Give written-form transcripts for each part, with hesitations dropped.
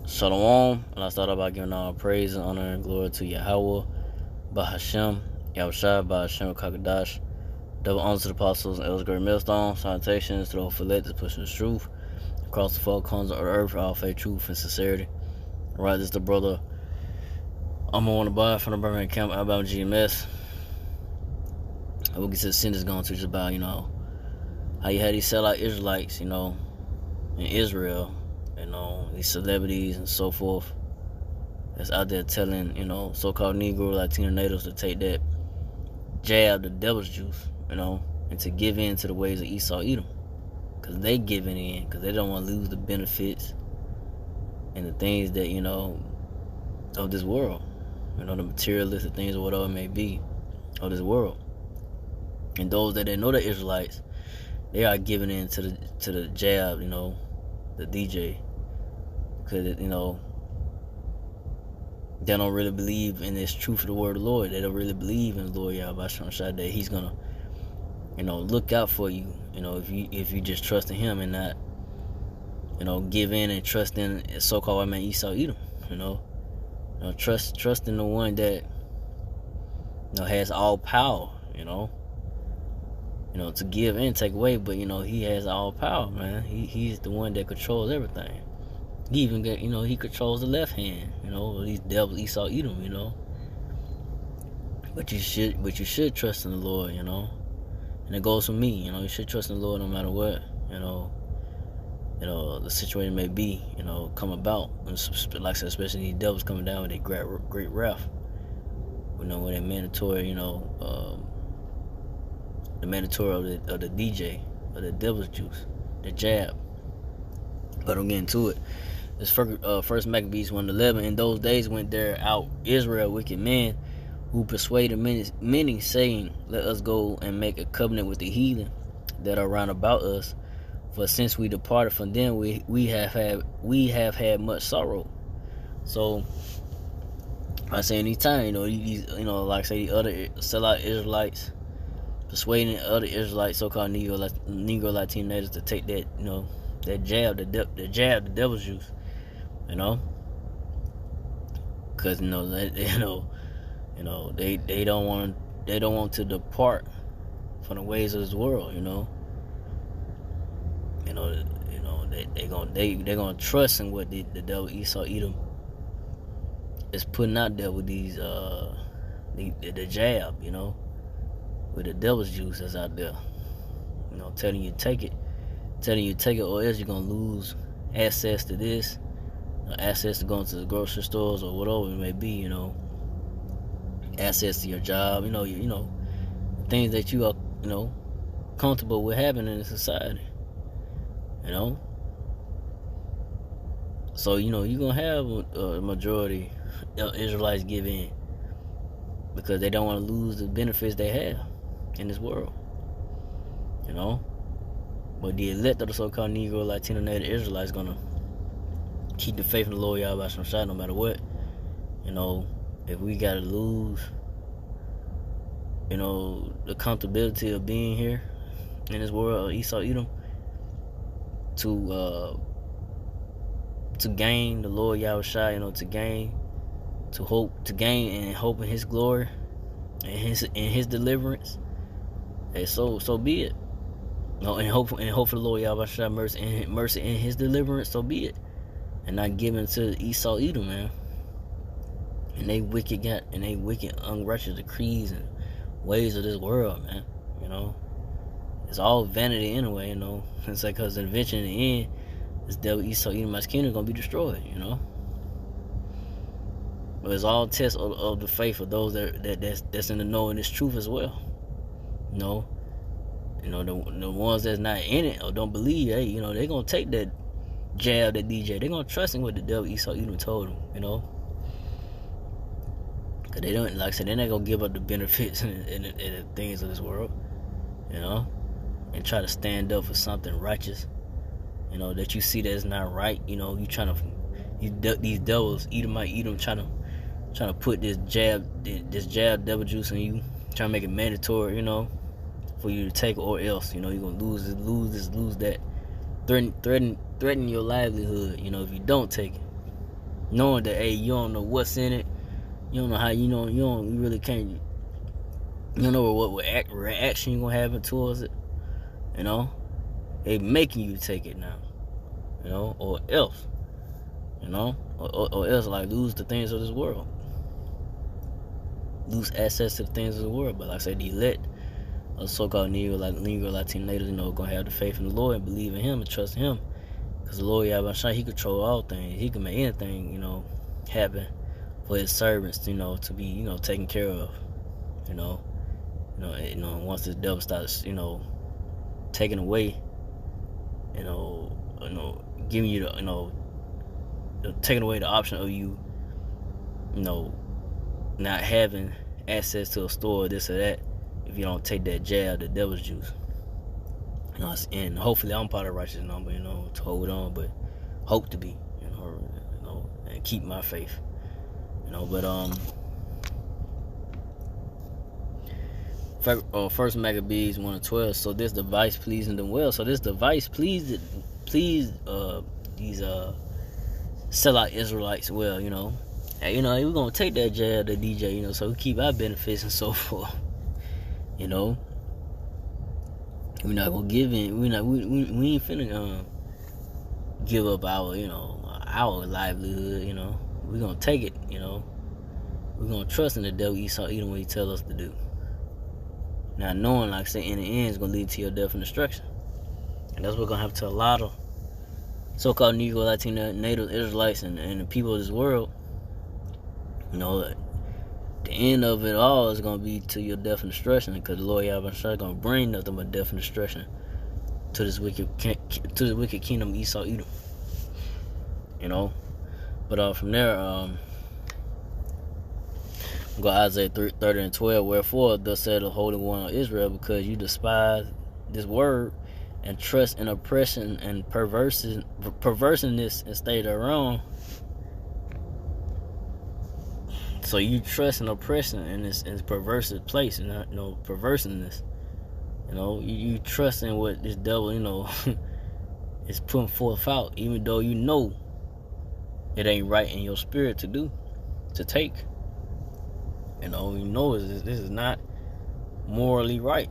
Shalom, and I start out by giving all praise and honor and glory to Yahweh, Bahashem, Yahushua, Bahashem, Kakadash. Double honor to the apostles and elders, great millstone. Salutations to those that that's pushing the truth across the four corners of the earth, all faith, truth, and sincerity. Right, this is the brother I'm on the bar from the Birmingham Camp, Alabama GMS. And we'll get to the sin that's going to teach about, how you had these sellout Israelites, in Israel, these celebrities and so forth that's out there telling, so-called Negro, Latino natives to take that jab, the devil's juice, and to give in to the ways of Esau Edom. Because they giving in, because they don't want to lose the benefits and the things that, of this world. The materialistic things or whatever it may be of this world. And those that know the Israelites, they are giving in to the jab, the DJ. Because, they don't really believe in this truth of the word of the Lord. They don't really believe in the Lord Yahweh that He's going to, look out for you, if you just trust in Him and not, give in and trust in so-called white man Esau Edom, trust in the one that, has all power, to give and take away, but, He has all power, man. He's the one that controls everything. He even get, He controls the left hand, these devils, Esau Edom, But you should trust in the Lord, And it goes for me, you should trust in the Lord no matter what, the situation may be, come about. And like I said, especially these devils coming down with their great wrath. With that mandatory, the mandatory of the DJ, of the devil's juice, the jab. But I'm getting to it. This first Maccabees 1:11. In those days went there out Israel wicked men, who persuaded many, saying, let us go and make a covenant with the heathen that are round about us. For since we departed from them, we have had much sorrow. So I say anytime, these, like I say, the other sellout Israelites persuading other Israelites, so-called Negro Latino natives, to take that, that jab, the devil's juice, because they don't want to depart from the ways of this world, they're gonna trust in what the devil Esau Edom is putting out there with these the jab, with the devil's juice that's out there, telling you take it, or else you're gonna lose access to this, access to going to the grocery stores or whatever it may be, access to your job, things that you are, comfortable with having in the society, So, you're going to have a majority of Israelites give in because they don't want to lose the benefits they have in this world, But the elect of the so-called Negro, Latino, Native Israelites going to keep the faith in the Lord Yahweh Shai no matter what. If we got to lose, the comfortability of being here in this world of Esau Edom to gain the Lord Yahweh Shai, to gain and hope in His glory and His deliverance. Hey, so be it. And hope for the Lord Yahweh Shai mercy in His deliverance. So be it. And not giving to Esau Edom, man. And they wicked unrighteous decrees and ways of this world, man. It's all vanity anyway, It's like, because eventually in the end, this devil Esau Edom's kingdom is going to be destroyed, But it's all tests of the faith of those that's in the know in this truth as well. The ones that's not in it or don't believe, hey, they're going to take that jab, that DJ. They're going to trust in what the devil Esau Edom told them, Because they don't, like I said, they're not going to give up the benefits and the things of this world, and try to stand up for something righteous, that you see that is not right. You trying to, these devils, Edom trying to put this jab devil juice in you, trying to make it mandatory, for you to take, or else, you're going to lose that, threaten your livelihood, if you don't take it. knowing that, hey, you don't know what's in it. You don't know how, you really can't, you don't know what reaction you're going to have towards it. They making you take it now. Or else. Or else, like, lose the things of this world. Lose access to the things of the world. But like I said, the elect, or so-called Negro Latino natives, gonna have the faith in the Lord and believe in Him and trust Him. Because the Lord, He control all things. He can make anything, happen for His servants, to be, taken care of. Once this devil starts, taking away, giving you the, taking away the option of you, not having access to a store, this or that, if you don't take that jab, the devil's juice. And hopefully I'm part of the righteous number, to hold on, but hope to be, and keep my faith, but First Maccabees 1:12. So this device pleasing them well. So this device pleased these sellout Israelites well. Hey, we're gonna take that jab, the DJ, so we keep our benefits and so forth. We're not gonna give in. We ain't finna give up our our livelihood. We're gonna take it. We're gonna trust in the devil Esau even when he tell us to do. Not knowing, like I say, in the end, is gonna lead to your death and destruction. And that's what's gonna happen to a lot of so-called Negro, Latino, Native Israelites, and the people of this world. The end of it all is gonna be to your death and destruction, because the Lord Yahweh is gonna bring nothing but death and destruction to this wicked kingdom of Esau, Edom. But from there, go Isaiah 30:12. Wherefore, thus said the Holy One of Israel, because you despise this word and trust in oppression and perverseness instead of wrong. So you trust in oppression and this perverse place, and not perverseness. You trust in what this devil, is putting forth out, even though it ain't right in your spirit to do, to take. This is not morally right,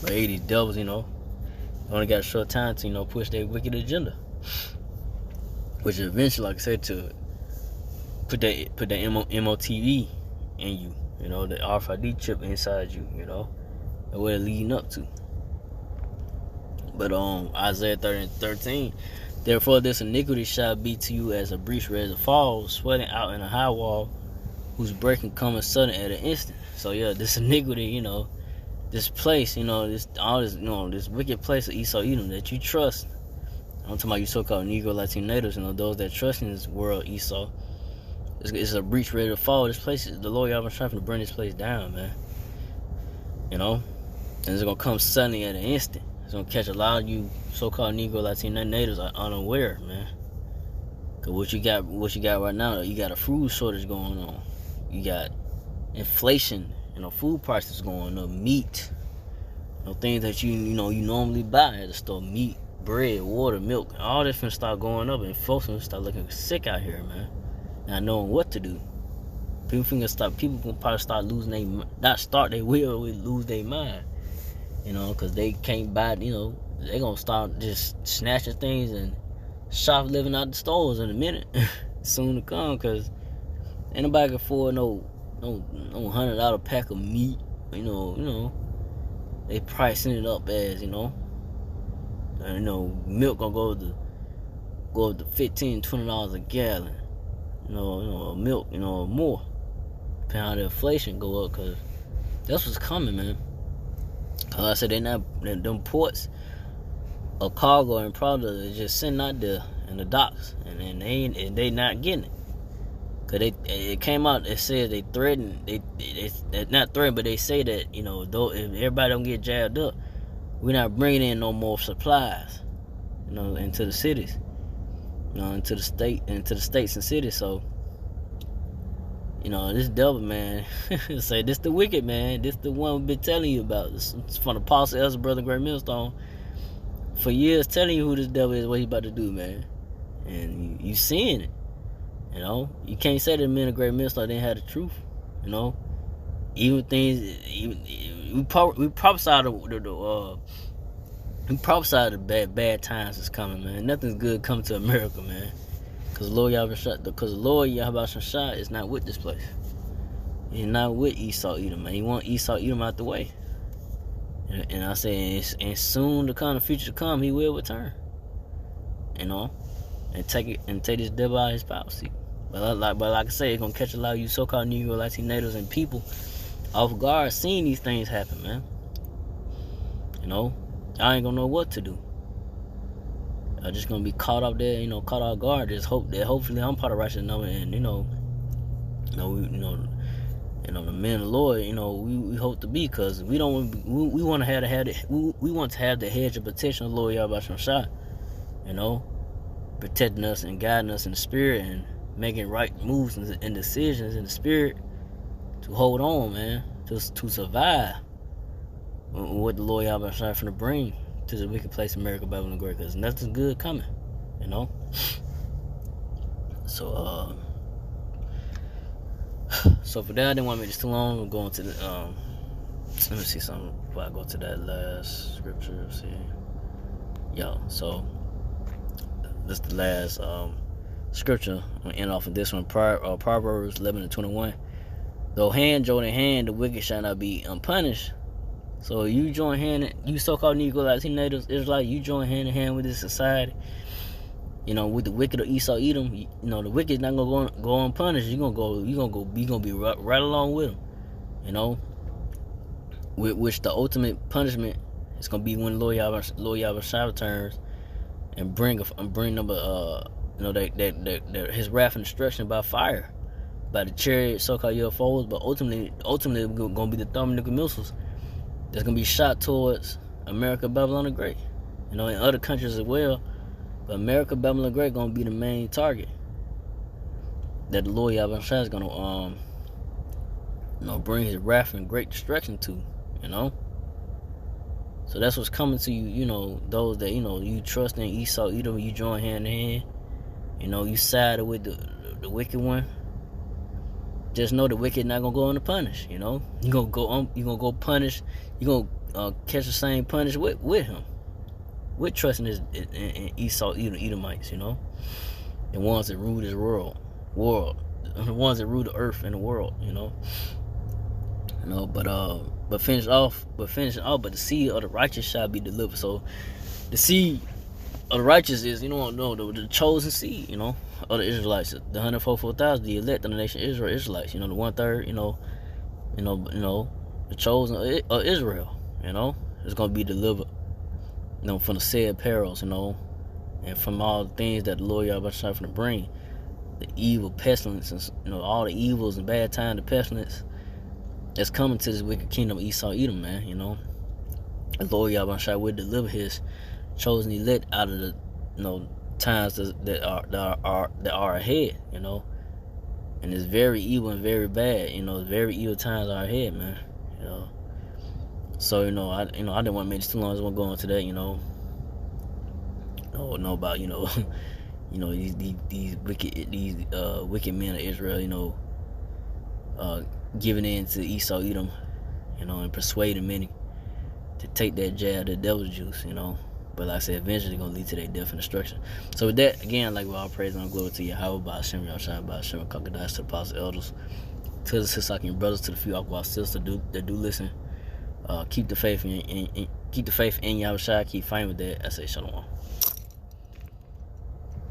But hey, these devils, only got a short time to, push their wicked agenda. Which eventually, like I said, to put that MOTV in you, the RFID chip inside you, and what it's leading up to. But Isaiah 30:13, therefore this iniquity shall be to you as a breach ready to fall, sweating out in a high wall, whose breaking cometh sudden at an instant. So yeah, this iniquity, this place, this wicked place of Esau Edom that you trust. I'm talking about you so-called Negro Latino natives, those that trust in this world Esau. It's a breach ready to fall. This place, the Lord Yahweh trying to bring this place down, man. And it's gonna come suddenly at an instant. It's gonna catch a lot of you so-called Negro Latino natives are unaware, man. Cause what you got right now, you got a food shortage going on. You got inflation, food prices going up, meat, things that you normally buy at the store, meat, bread, water, milk, all this finna start going up, and folks finna start looking sick out here, man. Not knowing what to do. People gonna probably start losing they will lose their mind, cause they can't buy, they gonna start just snatching things and shoplifting out the stores in a minute, soon to come, cause ain't nobody can afford no $100 pack of meat. They pricing it up as milk gonna go up to $15-$20 a gallon. Milk, more. Depending how the inflation go up, cause that's what's coming, man. Cause I said them ports of cargo and product is just sitting out there in the docks, and they not getting it. Cause it came out, it said they threatened, they not threatened, but they say that, though if everybody don't get jabbed up, we're not bringing in no more supplies, into the cities, into the states and cities. So, this devil, man, say this the wicked man, this the one we've been telling you about. This from the Apostle Elder Brother Great Millstone for years, telling you who this devil is, what he about to do, man. And you seeing it. You know, you can't say that men of great men didn't have the truth. You know, even things, we prophesied the bad times is coming, man. Nothing's good coming to America, man. Because the Lord Yahweh Shah is not with this place. He's not with Esau Edom, man. He want Esau Edom out the way. And I say, and soon to come, the future to come, he will return. You know, and take this devil out of his power seat. But like I say, it's gonna catch a lot of you so-called Negro, Latino natives, and people off guard seeing these things happen, man. You know, y'all ain't gonna know what to do. Y'all just gonna be caught up there, caught off guard. Just hope that hopefully I'm part of righteous number, and the men of the Lord, we hope to be, because we want to have the hedge of protection of the Lord Yahweh Shah, protecting us and guiding us in the spirit and making right moves and decisions in the spirit to hold on, man, to survive what the Lord Yahweh Shah finna bring to the wicked place of America, Babylon Great, because nothing's good coming, So, so for that, I didn't want to make this too long. I'm going to the, let me see something before I go to that last scripture. Let's see. So this is the last scripture. I'm going to end off of this one. Proverbs 11:21. Though hand join in hand, the wicked shall not be unpunished. So you join hand, you so-called Negro, Latino natives, Israelites, you join hand in hand with this society. With the wicked of Esau Edom, the wicked is not gonna go unpunished. You gonna be right along with them. Which the ultimate punishment is gonna be when Lord Yahweh Shah returns and bring them his wrath and destruction by fire, by the chariot so-called UFOs, but ultimately gonna be the thermonuclear missiles that's gonna be shot towards America, Babylon the Great, and other countries as well. But America, Babylon the Great, gonna be the main target that the Lord Yahweh Shah is gonna bring his wrath and great destruction to. So that's what's coming to you. Those that you trust in Esau Edom, you join hand in hand. You sided with the wicked one. Just know the wicked not gonna go unpunished. You gonna go punish. You gonna catch the same punish with him. We're trusting in Esau Edomites, the ones that rule this world, the ones that rule the earth and the world, but finish off, but the seed of the righteous shall be delivered. So the seed of the righteous is, the chosen seed, of the Israelites, the 144,000, the elect of the nation Israel, Israelites, the 1/3, the chosen of Israel, is gonna be delivered. From the said perils, and from all the things that the Lord Yahweh Shah finna bring, the evil pestilences, all the evils and bad time, the pestilence that's coming to this wicked kingdom of Esau Edom, man. The Lord Yahweh Shah will deliver his chosen elect out of the times that are ahead, and it's very evil and very bad, very evil times are ahead, man. So I didn't want to make this too long. I just want to go on to that. About these wicked men of Israel. Giving in to Esau Edom, and persuading many to take that jab, the devil's juice. But like I said, eventually gonna lead to their death and destruction. So with that, again, like we all praise and glory to Yahweh, by Hashem, Yahshua, by Hashem, Kakadash, to the apostles, elders, to the Sisakian brothers, to the few Aqua sisters that do listen. Keep the faith in Yahweh Shai. Keep fighting with that. I say shalom.